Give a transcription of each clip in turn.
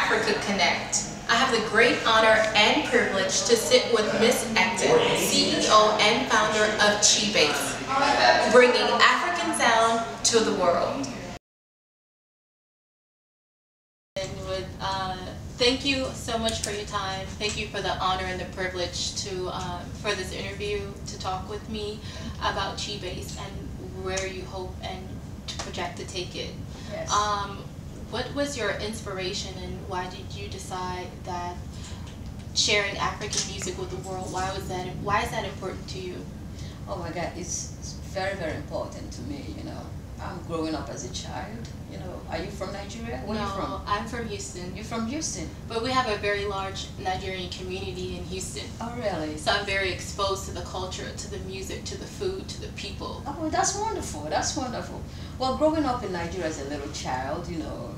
Africa Connect. I have the great honor and privilege to sit with Miss Ecton, CEO and founder of ChiBase, bringing African sound to the world. Thank you so much for your time. Thank you for the honor and the privilege to for this interview, to talk with me about ChiBase and where you hope and to project to take it. Yes. What was your inspiration and why did you decide that sharing African music with the world, why is that important to you? Oh my God, it's very, very important to me, you know. I'm growing up as a child, you know. Are you from Nigeria? Where are you from? I'm from Houston. You're from Houston? But we have a very large Nigerian community in Houston. Oh, really? So I'm very exposed to the culture, to the music, to the food, to the people. Oh, that's wonderful. That's wonderful. Well, growing up in Nigeria as a little child, you know,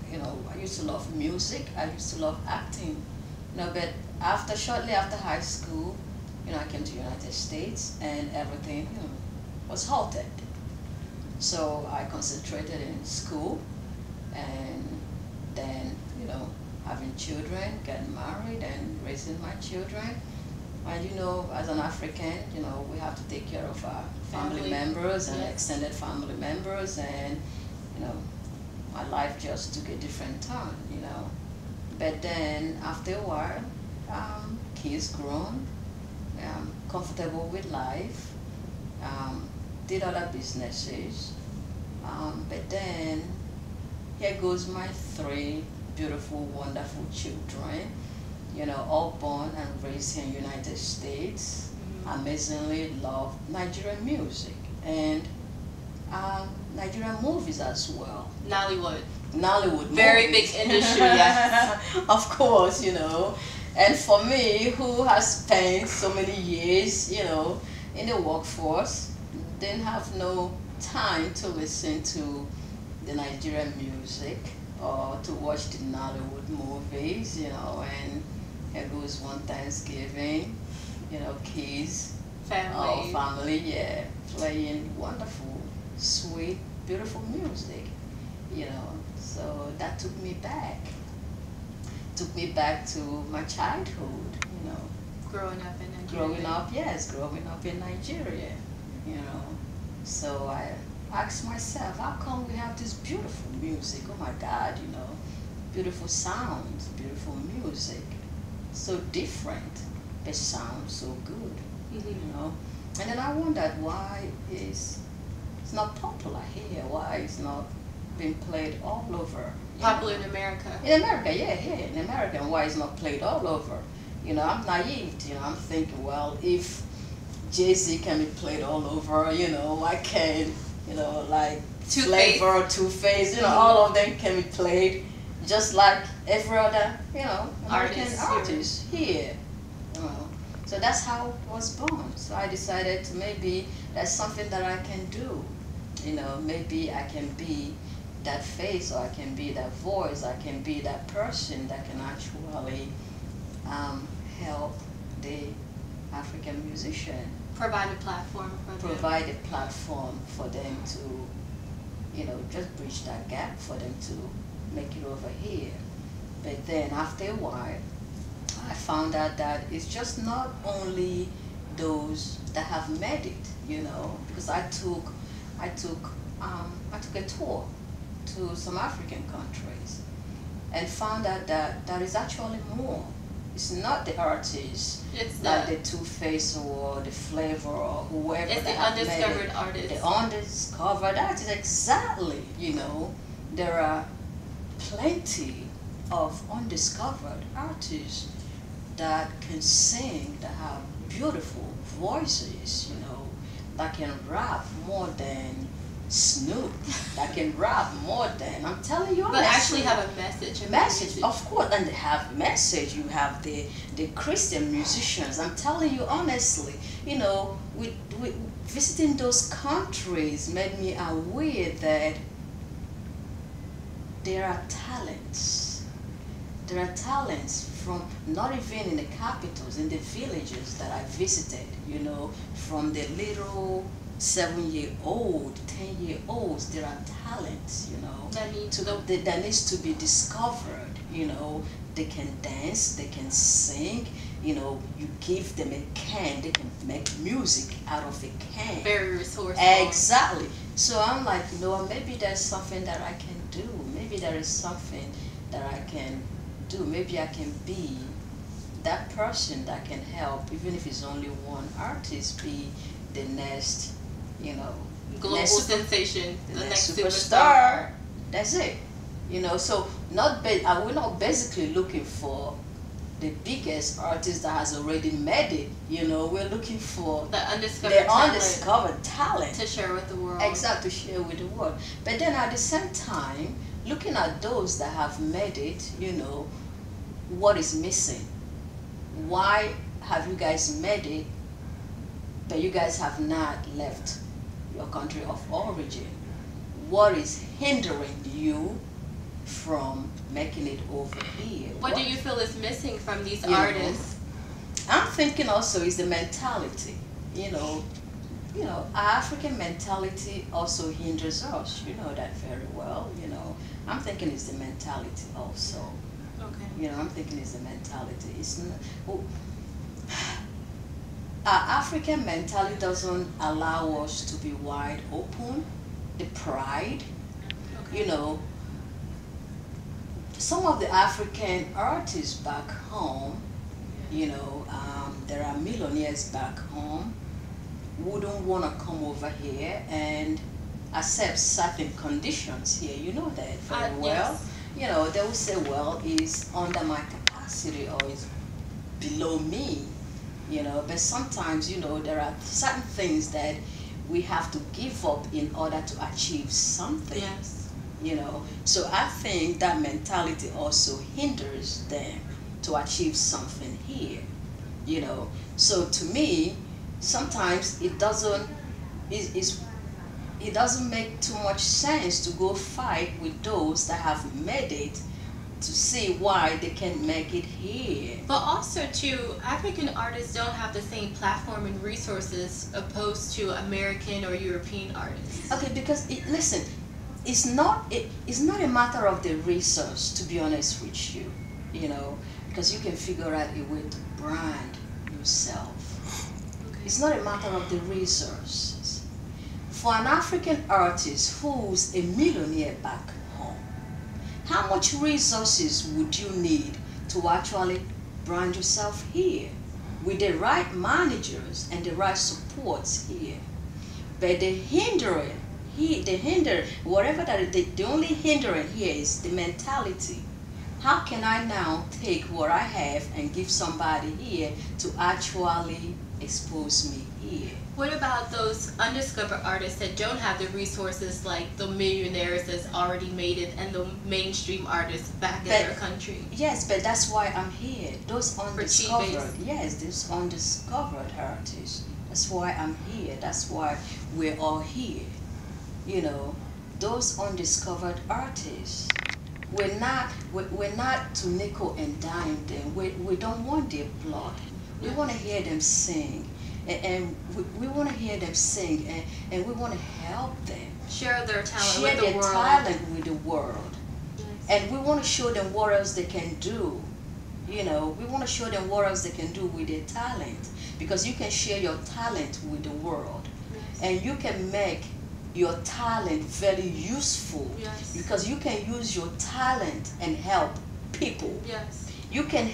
I used to love music. I used to love acting. You know, but shortly after high school, you know, I came to the United States and everything, you know, was halted. So I concentrated in school and then, you know, having children, getting married and raising my children. And, you know, as an African, you know, we have to take care of our family members and yes. extended family members, and, you know, my life just took a different turn, you know. But then after a while, kids grown, comfortable with life, did other businesses, but then here goes my 3 beautiful, wonderful children, you know, all born and raised in the United States. Amazingly love Nigerian music and Nigerian movies as well. Nollywood. Nollywood very movies. big industry, yes. Of course, you know. And for me, who has spent so many years, you know, in the workforce, didn't have no time to listen to the Nigerian music or to watch the Nollywood movies, you know, and it was one Thanksgiving, you know, kids, family, yeah, playing wonderful, sweet, beautiful music, you know. So that took me back to my childhood, you know. Growing up in Nigeria. Growing up in Nigeria, you know. So I asked myself, how come we have this beautiful music? Oh my God, you know, beautiful sounds, beautiful music, so different, but sounds so good, you know. And then I wondered why it's not popular here, why it's not being played all over. Popular in America. In America, yeah, in America, and why it's not played all over. You know, I'm naive, you know, I'm thinking, well, if Jay-Z can be played all over, you know, why can't, you know, like Flavor, Two-Face, you know, all of them can be played just like every other, you know, American artist here. You know. So that's how it was born. So I decided to maybe that's something that I can do. You know, maybe I can be that face, or I can be that voice, I can be that person that can actually help the African musician. Provide a platform for them. Provide a platform for them to, you know, just bridge that gap for them to make it over here. But then after a while, I found out that it's just not only those that have made it, you know, because I took a tour to some African countries and found out that there is actually more. It's not the artists, it's like the Two-Face or the Flavor or whoever. It's the undiscovered artists. The undiscovered artists, exactly. You know, there are plenty of undiscovered artists that can sing, that have beautiful voices, you know, that can rap more than Snoop, that can rap more than, I'm telling you honestly. But actually have a message. Message, of course, and they have message. You have the Christian musicians. I'm telling you honestly, you know, visiting those countries made me aware that there are talents. There are talents from not even in the capitals, in the villages that I visited, you know, from the little 7-year-old, 10-year-olds, there are talents, That need that needs to be discovered. They can dance, they can sing. You give them a can, they can make music out of a can. Very resourceful. Exactly. So I'm like, maybe there's something that I can do. Maybe there is something that I can do. Maybe I can be that person that can help, even if it's only one artist, be the next, global sensation, the next superstar. That's it. So we're not basically looking for the biggest artist that has already made it. We're looking for the undiscovered talent to share with the world. Exactly, to share with the world. But then at the same time, looking at those that have made it, what is missing? Why have you guys made it, but you guys have not left your country of origin? What is hindering you from making it over here? What do you feel is missing from these artists? I'm thinking also is the mentality. Our African mentality also hinders us. You know that very well. I'm thinking it's the mentality also. Okay. I'm thinking it's the mentality. It's not. Our African mentality doesn't allow us to be wide open. The pride. Okay. Some of the African artists back home, there are millionaires back home, wouldn't want to come over here and accept certain conditions here. You know that very well. Yes. They will say, well, it's under my capacity or it's below me. But sometimes, there are certain things that we have to give up in order to achieve something. Yes. So I think that mentality also hinders them to achieve something here. So to me, sometimes it doesn't make too much sense to go fight with those that have made it, to see why they can't make it here. But also too, African artists don't have the same platform and resources opposed to American or European artists. Okay, because listen, it's not a matter of the resource, to be honest with you, because you can figure out a way to brand yourself. Okay. It's not a matter of the resources. For an African artist who's a millionaire back home, how much resources would you need to actually brand yourself here with the right managers and the right supports here? But the only hindering here is the mentality. How can I now take what I have and give somebody here to actually expose me here? What about those undiscovered artists that don't have the resources like the millionaires that's already made it and the mainstream artists back in their country? Yes, but that's why I'm here. Those undiscovered, ChiBase. yes, those undiscovered artists. That's why I'm here. That's why we're all here. Those undiscovered artists. We're not to nickel and dime them. We don't want their blood. We want to hear them sing. And we want to hear them sing, and we want to help them. Share their talent Share with the their world. talent with the world. Yes. And we want to show them what else they can do. We want to show them what else they can do with their talent. Because you can share your talent with the world. Yes. And you can make your talent very useful. Yes. Because you can use your talent and help people. Yes. You can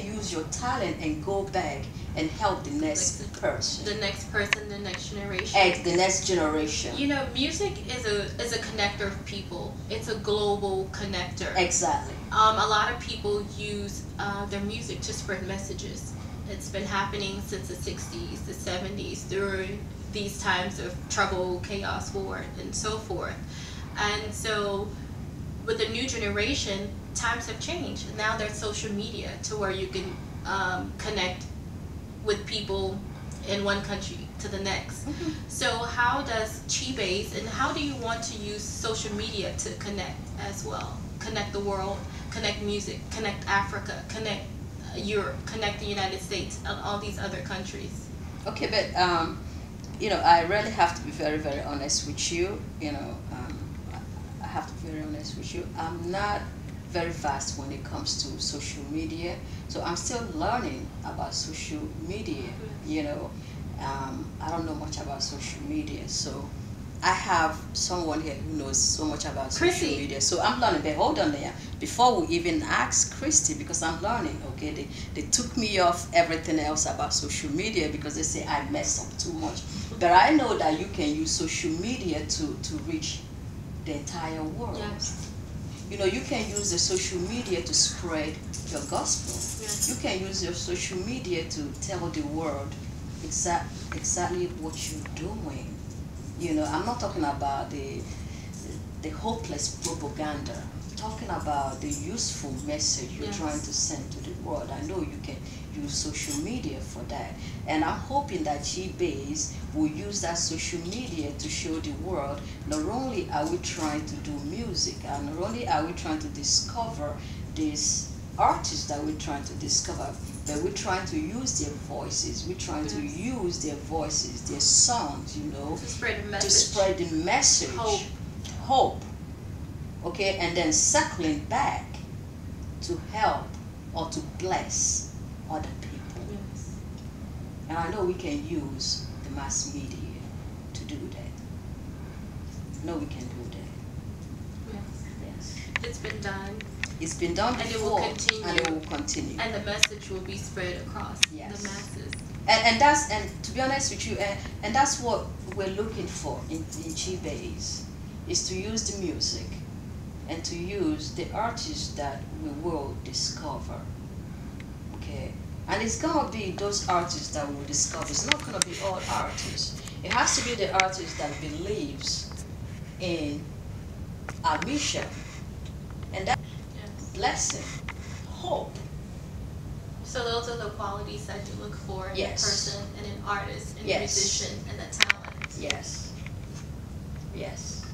use your talent and go back and help the next person. The next person, the next generation. The next generation. Music is a connector of people. It's a global connector. Exactly. A lot of people use their music to spread messages. It's been happening since the 60s, the 70s, during these times of trouble, chaos, war, and so forth. And so with the new generation, times have changed. Now there's social media to where you can connect with people in one country to the next. Mm-hmm. So how does ChiBase, and how do you want to use social media to connect as well? Connect the world, connect music, connect Africa, connect Europe, connect the United States, and all these other countries. Okay, but you know, I really have to be very, very honest with you. You know, I have to be very honest with you. I'm not very fast when it comes to social media, so I'm still learning about social media. You know, I don't know much about social media, so I have someone here who knows so much about social media. So I'm learning. But hold on there. Before we even ask Christy, because I'm learning, okay, they took me off everything else about social media because they say I mess up too much. But I know that you can use social media to reach the entire world. Yes. You know, you can use the social media to spread your gospel. Yes. You can use your social media to tell the world exactly what you're doing. You know, I'm not talking about the hopeless propaganda. I'm talking about the useful message you're trying to send to the world. I know you can use social media for that. And I'm hoping that ChiBase will use that social media to show the world not only are we trying to do music, and not only are we trying to discover these artists that we're trying to discover, but we're trying to use their voices. We're trying to use their voices, their songs, you know, to spread the message. To spread the message. Hope. Okay, and then circling back to help or to bless other people. Yes. And I know we can use the mass media to do that. I know we can do that. Yes. Yes. It's been done. It's been done before, and it will continue. And it will continue. And the message will be spread across the masses. And to be honest with you, and that's what we're looking for in ChiBase, is to use the music and to use the artists that we will discover. Okay, and it's gonna be those artists that we'll discover. It's not gonna be all artists. It has to be the artist that believes in our mission, and that blessing, hope. So those are the qualities that you look for in a person, and an artist, and a musician, and the talent. Yes. Yes.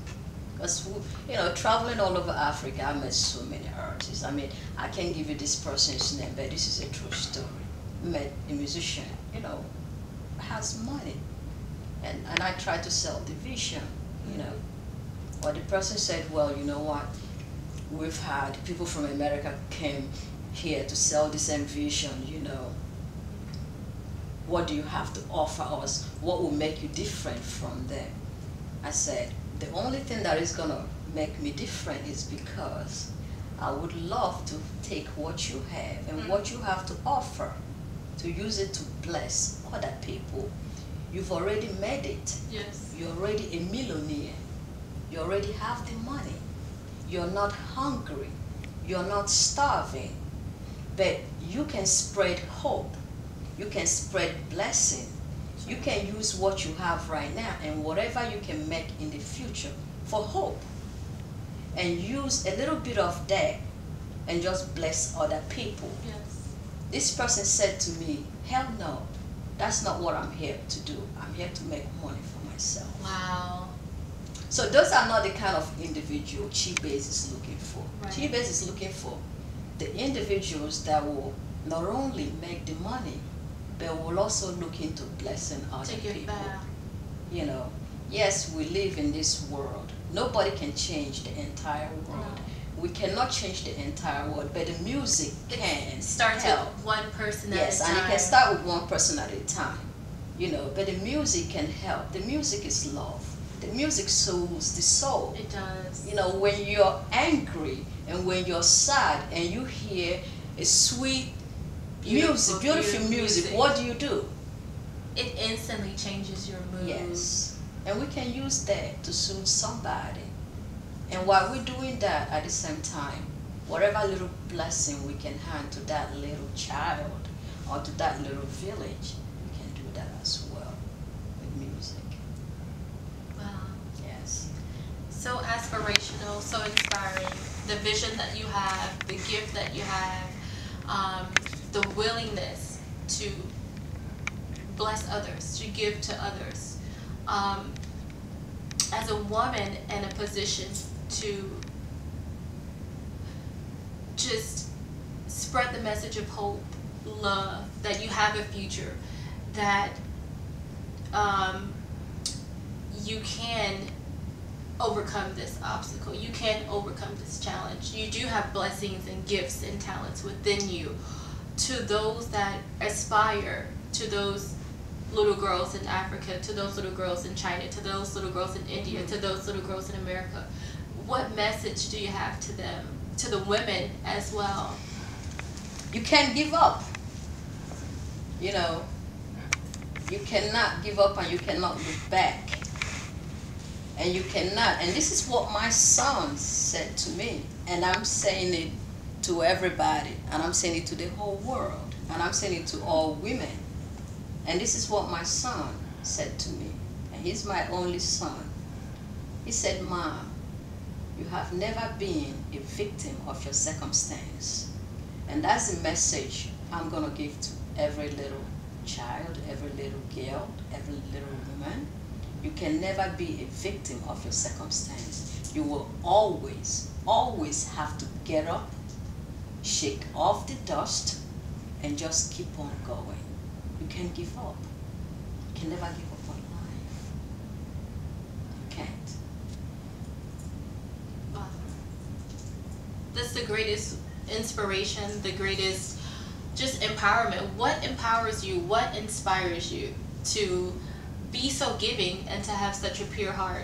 Because, you know, traveling all over Africa, I met so many artists. I mean, I can't give you this person's name, but this is a true story. I met a musician, you know, has money. And I tried to sell the vision, you know. But the person said, well, you know what? We've had people from America came here to sell the same vision, you know. What do you have to offer us? What will make you different from them? I said, the only thing that is gonna make me different is because I would love to take what you have and what you have to offer, to use it to bless other people. You've already made it. Yes. You're already a millionaire. You already have the money. You're not hungry. You're not starving. But you can spread hope. You can spread blessing. You can use what you have right now and whatever you can make in the future for hope. And use a little bit of that and just bless other people. Yes. This person said to me, hell no, that's not what I'm here to do. I'm here to make money for myself. Wow. So those are not the kind of individual ChiBase is looking for. Right. ChiBase is looking for the individuals that will not only make the money, but will also look into blessing other people. Back. You know, yes, we live in this world. Nobody can change the entire world. No. We cannot change the entire world, but the music can start help. With one person at a time. Yes, and it can start with one person at a time. You know, but the music can help. The music is love. The music soothes the soul. It does. You know, when you're angry and when you're sad and you hear a sweet beautiful music, what do? It instantly changes your mood. Yes. And we can use that to soothe somebody. And while we're doing that, at the same time, whatever little blessing we can hand to that little child or to that little village, we can do that as well with music. Wow. Yes. So aspirational, so inspiring. The vision that you have, the gift that you have, the willingness to bless others, to give to others. As a woman in a position to just spread the message of hope, love, that you have a future, that you can overcome this obstacle. You can overcome this challenge. You do have blessings and gifts and talents within you. To those that aspire, to those little girls in Africa, to those little girls in China, to those little girls in India, to those little girls in America, what message do you have to them, to the women as well? You can't give up. You know, you cannot give up and you cannot look back. And you cannot, and this is what my son said to me, and I'm saying it to everybody, and I'm saying it to the whole world, and I'm saying it to all women. And this is what my son said to me, and he's my only son. He said, "Mom, you have never been a victim of your circumstance." And that's the message I'm going to give to every little child, every little girl, every little woman. You can never be a victim of your circumstance. You will always, always have to get up, shake off the dust, and just keep on going. You can't give up. You can never give up on life. You can't. Wow. That's the greatest inspiration, the greatest just empowerment. What empowers you? What inspires you to be so giving and to have such a pure heart?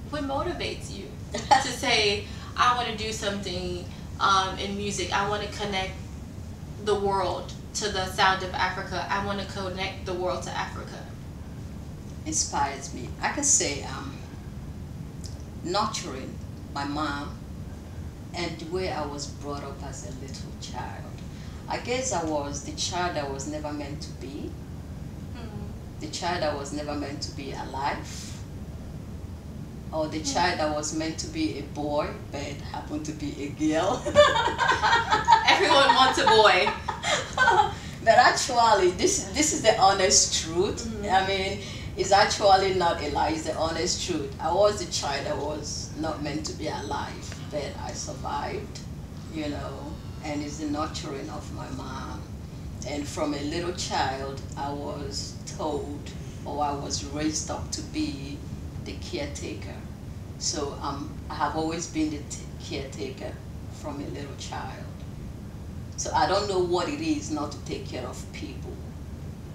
What motivates you to say, I want to do something in music, I want to connect the world to the sound of Africa, I want to connect the world to Africa? Inspires me. I can say nurturing my mom and the way I was brought up as a little child. I guess I was the child that was never meant to be. The child that was never meant to be alive, or the child that was meant to be a boy but happened to be a girl. Everyone wants a boy. But actually, this is the honest truth. I mean, it's actually not a lie, it's the honest truth. I was the child that was not meant to be alive, but I survived, you know, and it's the nurturing of my mom. And from a little child, I was told, or I was raised up to be the caretaker. So I have always been the caretaker from a little child. So I don't know what it is not to take care of people.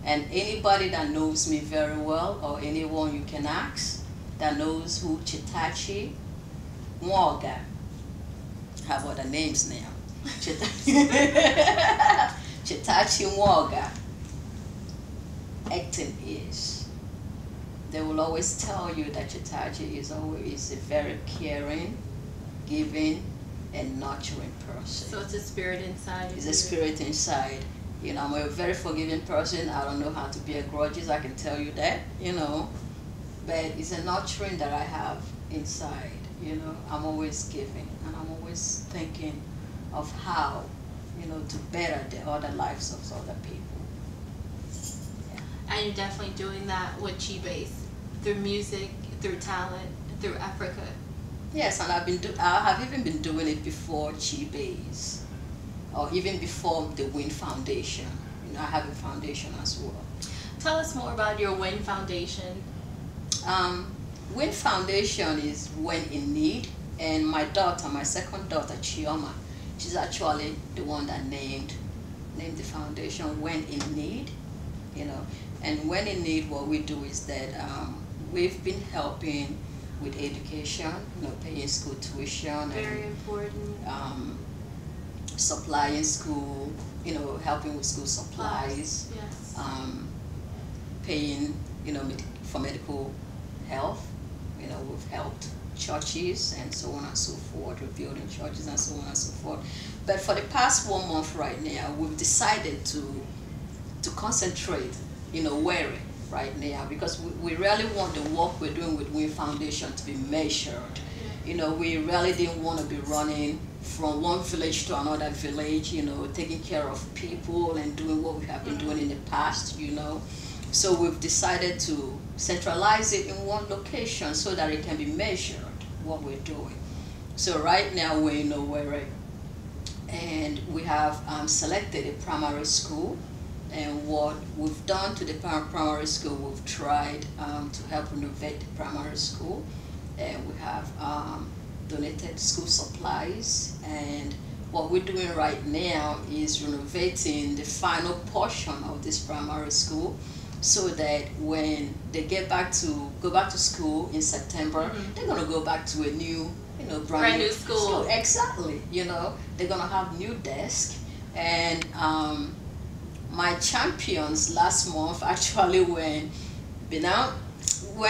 And anybody that knows me very well, or anyone you can ask that knows who Chetachi, Nwoga, have other names now. Chetachi Nwoga acting is. They will always tell you that Chetachi is always a very caring, giving, and nurturing person. So it's a spirit inside. It's a spirit inside. You know, I'm a very forgiving person. I don't know how to bear grudges, I can tell you that, you know. But it's a nurturing that I have inside, you know. I'm always giving, and I'm always thinking of how, you know, to better the other lives of other people. Yeah. And you're definitely doing that with ChiBase, through music, through talent, through Africa. Yes, and I have even been doing it before ChiBase, or even before the WIN Foundation. You know, I have a foundation as well. Tell us more about your WIN Foundation. WIN Foundation is When in Need, and my daughter, my second daughter, Chioma, she's actually the one that named the foundation When in Need, you know. And When in Need, what we do is that we've been helping with education, you know, paying school tuition. Very important. Supplying school, you know, helping with school supplies. Yes. Paying, you know, for medical health. You know, we've helped churches and so on and so forth. We're building churches and so on and so forth. But for the past 1 month right now, we've decided to concentrate, you know, wearing right now, because we really want the work we're doing with WIN Foundation to be measured. You know, we really didn't want to be running from one village to another village, you know, taking care of people and doing what we have been doing in the past, you know. So we've decided to centralize it in one location so that it can be measured, what we're doing. So right now we're in Owerri, and we have selected a primary school And what we've done to the primary school, we've tried to help renovate the primary school. And we have donated school supplies. And what we're doing right now is renovating the final portion of this primary school, so that when they go back to school in September, they're gonna go back to a new, brand new school. Exactly. They're gonna have new desks. And my champions last month actually went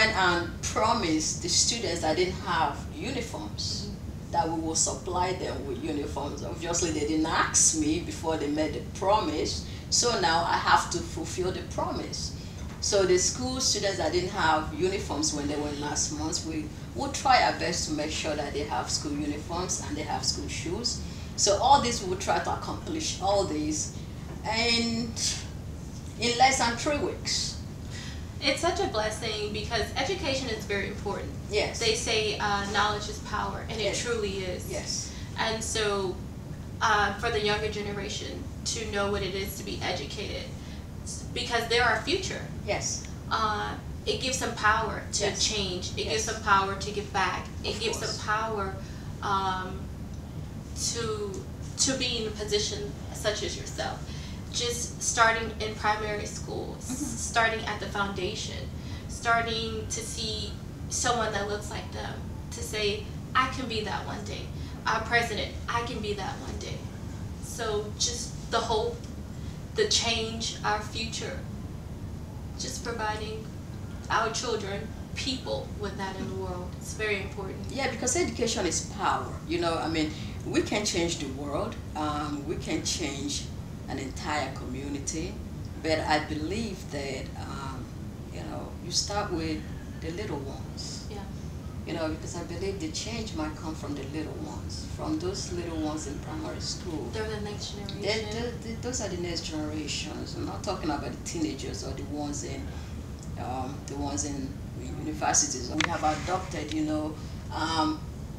and promised the students that didn't have uniforms that we will supply them with uniforms. Obviously, they didn't ask me before they made the promise, so now I have to fulfill the promise. So the school students that didn't have uniforms when they went last month, we will try our best to make sure that they have school uniforms and they have school shoes. So all this, we will try to accomplish all these, and in less than 3 weeks. It's such a blessing because education is very important. Yes. They say knowledge is power, and it truly is. Yes. And so for the younger generation to know what it is to be educated, because they're our future. Yes. It gives them power to change. It gives them power to give back. It gives them power to be in a position such as yourself. Just starting in primary school, starting at the foundation, starting to see someone that looks like them, to say, I can be that one day. Our president, I can be that one day. So just the hope, the change, our future, just providing our children, people with that in the world. It's very important. Yeah, because education is power. We can change the world. We can change an entire community, but I believe that you start with the little ones. Yeah. Because I believe the change might come from the little ones, from those little ones in primary school. They're the next generation. Those are the next generations. I'm not talking about the teenagers or the ones in universities. We have adopted.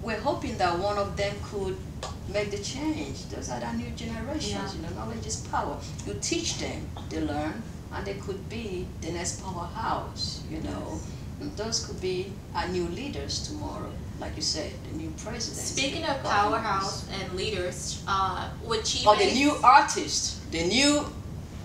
We're hoping that one of them could make the change. Those are the new generations. Knowledge is power. You teach them, they learn, and they could be the next powerhouse. And those could be our new leaders tomorrow, like you said, the new president. Speaking of powerhouse and leaders, with ChiBase, or the new artist,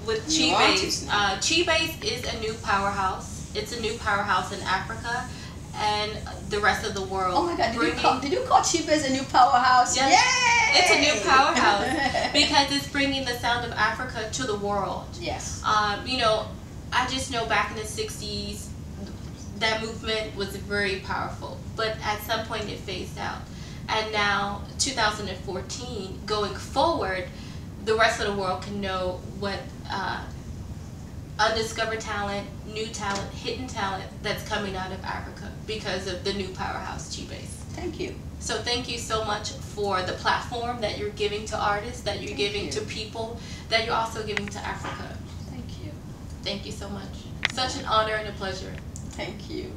with ChiBase, ChiBase is a new powerhouse. It's a new powerhouse in Africa and the rest of the world. Oh my God! Did you call ChiBase a new powerhouse? Yes, Yay! it's a new powerhouse because it's bringing the sound of Africa to the world. Yes. I just know back in the 60s, that movement was very powerful, but at some point it phased out. And now, 2014, going forward, the rest of the world can know what undiscovered talent, new talent, hidden talent that's coming out of Africa because of the new powerhouse ChiBase. Thank you. So thank you so much for the platform that you're giving to artists, that you're giving to people, that you're also giving to Africa. Thank you. Thank you so much. Such an honor and a pleasure. Thank you.